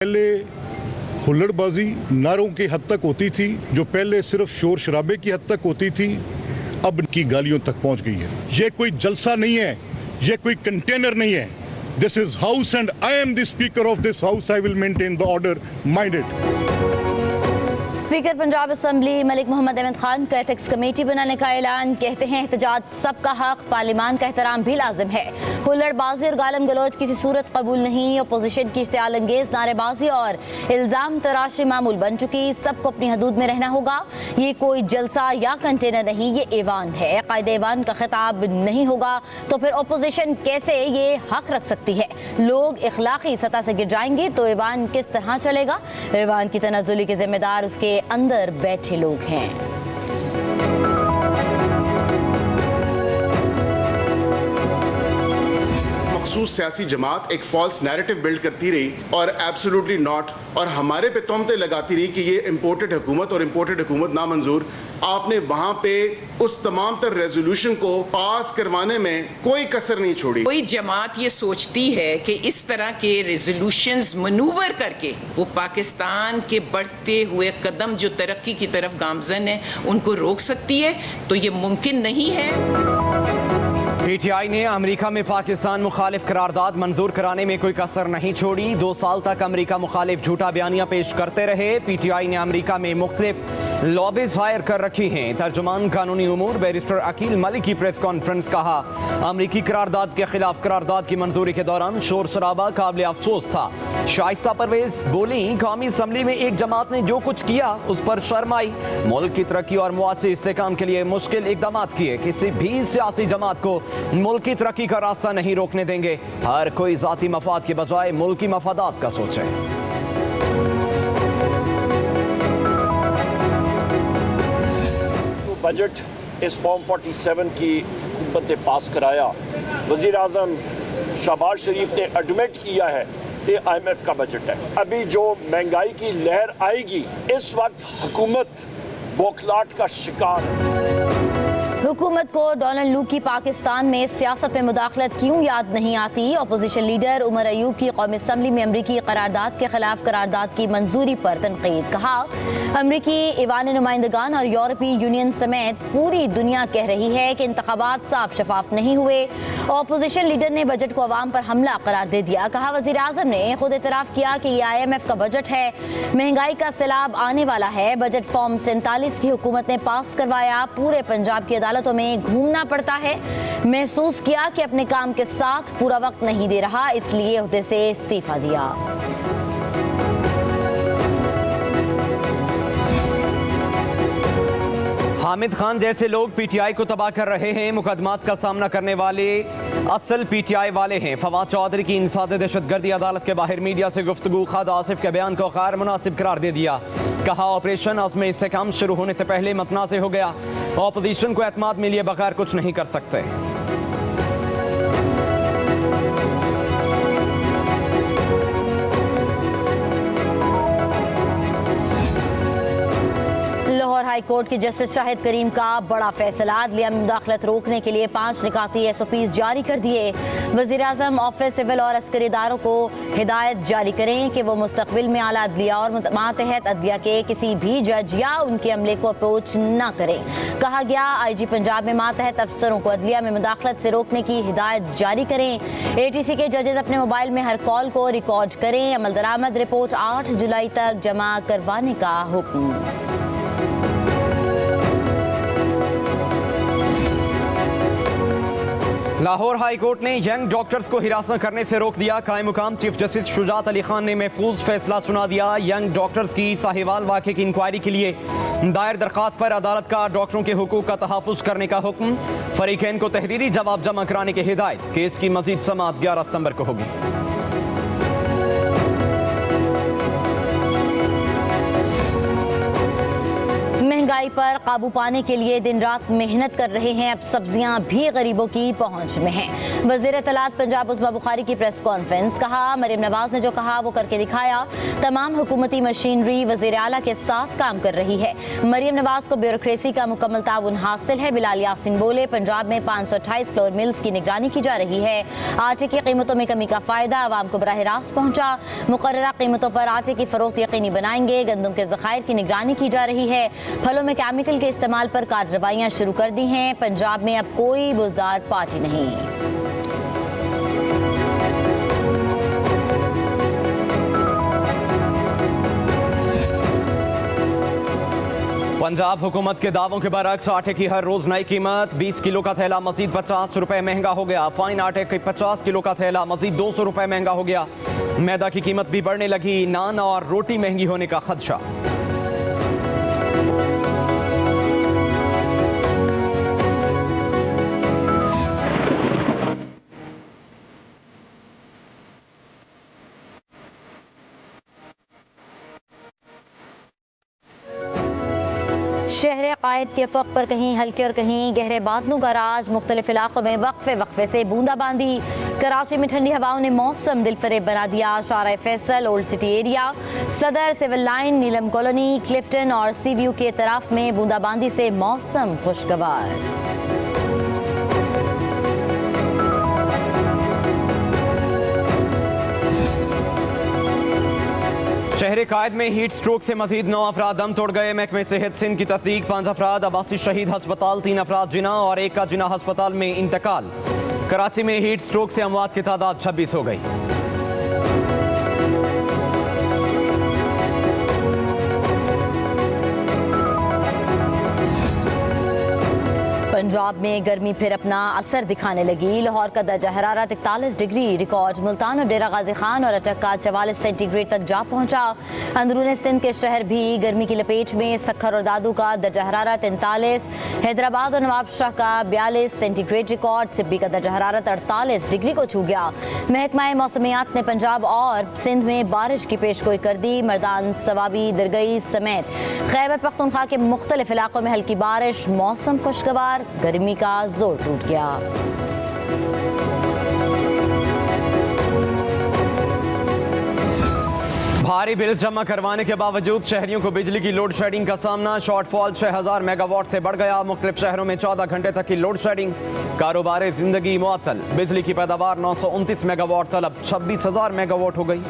पहले हुल्लड़बाजी नारों की हद तक होती थी, जो पहले सिर्फ शोर शराबे की हद तक होती थी, अब की गालियों तक पहुंच गई है। ये कोई जलसा नहीं है, ये कोई कंटेनर नहीं है। This is house and I am the speaker of this house. I will maintain the order minded. Speaker Punjab assembly Malik Mohammad Ahmed Khan का एथिक्स कमेटी बनाने का ऐलान। कहते हैं एहतजाज सबका हक, पार्लियामान का एहतराम भी लाजिम है। हुल्लड़बाजी और गालम गलोच किसी सूरत कबूल नहीं। अपोजिशन की इश्तियाल अंगेज नारेबाजी और इल्ज़ाम तराशी मामूल बन चुकी। सबको अपनी हदूद में रहना होगा। ये कोई जलसा या कंटेनर नहीं, ये ऐवान है। कायदे ऐवान का खिताब नहीं होगा तो फिर अपोजिशन कैसे ये हक रख सकती है? लोग इखलाकी सतह से गिर जाएंगे तो ऐवान किस तरह चलेगा? ऐवान की तनज़्ज़ुली के जिम्मेदार उसके अंदर बैठे लोग हैं। मखसूस सियासी जमात एक फॉल्स नैरेटिव बिल्ड करती रही और एब्सोल्युटली नॉट, और हमारे पे तोहमतें लगाती रही कि ये इम्पोर्टेड हुकूमत और इम्पोर्टेड हुकूमत नामंजूर। आपने वहां पे उस तमाम तर रेजोल्यूशन को पास करवाने में कोई कसर नहीं छोड़ी। कोई जमात ये सोचती है कि इस तरह के रेजोल्यूशंस मनूवर करके वो पाकिस्तान के बढ़ते हुए कदम जो तरक्की की तरफ गामजन है उनको रोक सकती है, तो ये मुमकिन नहीं है। पीटीआई ने अमेरिका में पाकिस्तान मुखालिफ करारदाद मंजूर कराने में कोई कसर नहीं छोड़ी। 2 साल तक अमेरिका मुखालिफ झूठा बयानियां पेश करते रहे। पीटीआई ने अमेरिका में मुख्तलिफ लॉबीज हायर कर रखी हैं। तर्जुमान कानूनी उमूर बैरिस्टर अकील मलिक की प्रेस कॉन्फ्रेंस। कहा, अमरीकी करारदाद के खिलाफ करारदाद की मंजूरी के दौरान शोर शराबा काबिल अफसोस था। शाइस्ता परवेज बोली, कौमी असम्बली में एक जमात ने जो कुछ किया उस पर शर्म आई। मुल्क की तरक्की और मुआसी इस्तेहकाम के लिए मुश्किल इकदाम किए। किसी भी सियासी जमात को मुल्क की तरक्की का रास्ता नहीं रोकने देंगे। हर कोई जाती मफाद के बजाय मुल्की मफादात का सोचे। बजट इस फॉर्म 47 की हुकूमत ने पास कराया। वज़ीर आज़म शहबाज शरीफ ने एडमिट किया है कि IMF का बजट है। अभी जो महंगाई की लहर आएगी, इस वक्त हुकूमत बौखलाहट का शिकार है। हुकूमत को डोनाल्ड लू की पाकिस्तान में सियासत में मुदाखलत क्यों याद नहीं आती? अपोजिशन लीडर उमर अयूब की कौमी असम्बली में अमरीकी करारदाद के खिलाफ करारदाद की मंजूरी पर तनकीद। कहा, अमरीकी ईवान नुमाइंदगान और यूरोपीय यूनियन समेत पूरी दुनिया कह रही है कि इंतखाबात साफ शफाफ नहीं हुए। अपोजिशन लीडर ने बजट को अवाम पर हमला करार दे दिया। कहा, वज़ीर आज़म ने खुद इतराफ़ किया कि ये IMF का बजट है। महंगाई का सैलाब आने वाला है। बजट फॉर्म 47 की हुकूमत ने पास करवाया। पूरे पंजाब की अदालतों में घूमना पड़ता है। महसूस किया कि अपने काम के साथ पूरा वक्त नहीं दे रहा, इसलिए ओहदे से इस्तीफा दिया। हामिद खान जैसे लोग पीटीआई को तबाह कर रहे हैं। मुकदमात का सामना करने वाले असल पीटीआई वाले हैं। फवाद चौधरी की इंसाद दहशतगर्दी अदालत के बाहर मीडिया से गुफ्तगू। खाद आसिफ के बयान को गैर मुनासिब करार दे दिया। कहा, ऑपरेशन आज़म इस्तेहकाम शुरू होने से पहले मतनाज़ हो गया। ऑपोजिशन को एतमाद में लिए बगैर कुछ नहीं कर सकते। लाहौर हाई कोर्ट की जस्टिस शाहिद करीम का बड़ा फैसला। अदलिया में मुदाखलत रोकने के लिए 5 निकाती SOPs जारी कर दिए। वज़ीर आज़म ऑफिस सिविल और अस्करी इदारों को हिदायत जारी करें कि वो मुस्तकबिल में आला अदलिया और मातहत अदलिया के किसी भी जज या उनके अमले को अप्रोच न करें। कहा गया, IG पंजाब में मातहत अफसरों को अदलिया में मुदाखलत से रोकने की हिदायत जारी करें। ATC के जजेस अपने मोबाइल में हर कॉल को रिकॉर्ड करें। अमल दरामद रिपोर्ट 8 जुलाई तक जमा करवाने का हुक्म। लाहौर हाई कोर्ट ने यंग डॉक्टर्स को हिरासत करने से रोक दिया। कायम मुकाम चीफ जस्टिस शुजात अली खान ने महफूज फैसला सुना दिया। यंग डॉक्टर्स की साहिवाल वाक़े की इंक्वायरी के लिए दायर दरख्वास्त पर अदालत का डॉक्टरों के हुकूक का तहफ़्फ़ुज़ करने का हुक्म। फरीकैन को तहरीरी जवाब जमा कराने की हिदायत। केस की मज़ीद समाअत 11 सितंबर को होगी। महंगाई महंगाई पर काबू पाने के लिए दिन रात मेहनत कर रहे हैं। अब सब्जियां भी गरीबों की पहुंच में हैं। वज़ीर इत्तलात पंजाब उस्मा बुखारी की प्रेस कॉन्फ्रेंस। कहा, मरियम नवाज ने जो कहा वो करके दिखाया। तमाम हुकूमती मशीनरी वज़ीर आला के साथ काम कर रही है। मरियम नवाज को ब्यूरोक्रेसी का मुकम्मल ताउन हासिल है। बिलाल यासीन बोले, पंजाब में 528 फ्लोर मिल्स की निगरानी की जा रही है। आटे की कीमतों में कमी का फायदा आवाम को बराह रास्त पहुंचा। मुकर्ररा कीमतों पर आटे की फरोख्त यकीनी बनाएंगे। गंदम के ज़खायर की निगरानी की जा रही है। फलों में केमिकल के इस्तेमाल पर कार्रवाइयां शुरू कर दी हैं। पंजाब में अब कोई बुज़दार पार्टी नहीं। पंजाब हुकूमत के दावों के बरक्स आटे की हर रोज नई कीमत। 20 किलो का थैला मजीद 50 रुपए महंगा हो गया। फाइन आटे के 50 किलो का थैला मजीद 200 रुपए महंगा हो गया। मैदा की कीमत भी बढ़ने लगी। नान और रोटी महंगी होने का खदशा। शहर कायद के फ़क़ पर कहीं हल्के और कहीं गहरे बादलों का राज। मुख्तलिफ इलाकों में वक्फे से बूंदाबांदी। कराची में ठंडी हवाओं ने मौसम दिलफरेब बना दिया। शारा फैसल, ओल्ड सिटी एरिया, सदर, सिविल लाइन, नीलम कॉलोनी, क्लिफ्टन और सी व्यू के तरफ में बूंदाबांदी से मौसम खुशगवार। शहर कायद में हीट स्ट्रोक से मजीद 9 अफराद दम तोड़ गए। महकमे सेहत सिंध की तस्दीक 5 अफराद। अब्बासी शहीद हस्पताल 3 अफराद जिना और 1 का जिना हस्पताल में इंतकाल। कराची में हीट स्ट्रोक से अमवात की तादाद 26 हो गई। पंजाब में गर्मी फिर अपना असर दिखाने लगी। लाहौर का दर्जा हरारत 41 डिग्री रिकॉर्ड। मुल्तान और डेरा गाजी खान और अटक का 44 सेंटीग्रेड तक जा पहुंचा। अंदरून सिंध के शहर भी गर्मी की लपेट में। सखर और दादू का दर्जा हरारत 39, हैदराबाद और नवाबशाह का 42 सेंटीग्रेड रिकॉर्ड। सिब्बी का दर्जा हरारत 48 डिग्री को छू गया। महकमा मौसमियात ने पंजाब और सिंध में बारिश की पेशगोई कर दी। मर्दान, सवाबी, दरगई समेत खैबर पख्तूनख्वा के मुख्तलिफ इलाकों में हल्की बारिश। मौसम खुशगवार। गर्मी का जोर टूट गया। भारी बिल्स जमा करवाने के बावजूद शहरियों को बिजली की लोड शेडिंग का सामना। शॉर्टफॉल 6000 मेगावाट से बढ़ गया। मुख्तलिफ शहरों में 14 घंटे तक की लोड शेडिंग। कारोबार जिंदगी मुअत्तल। बिजली की पैदावार 929 मेगावाट तलब 26,000 मेगावाट हो गई।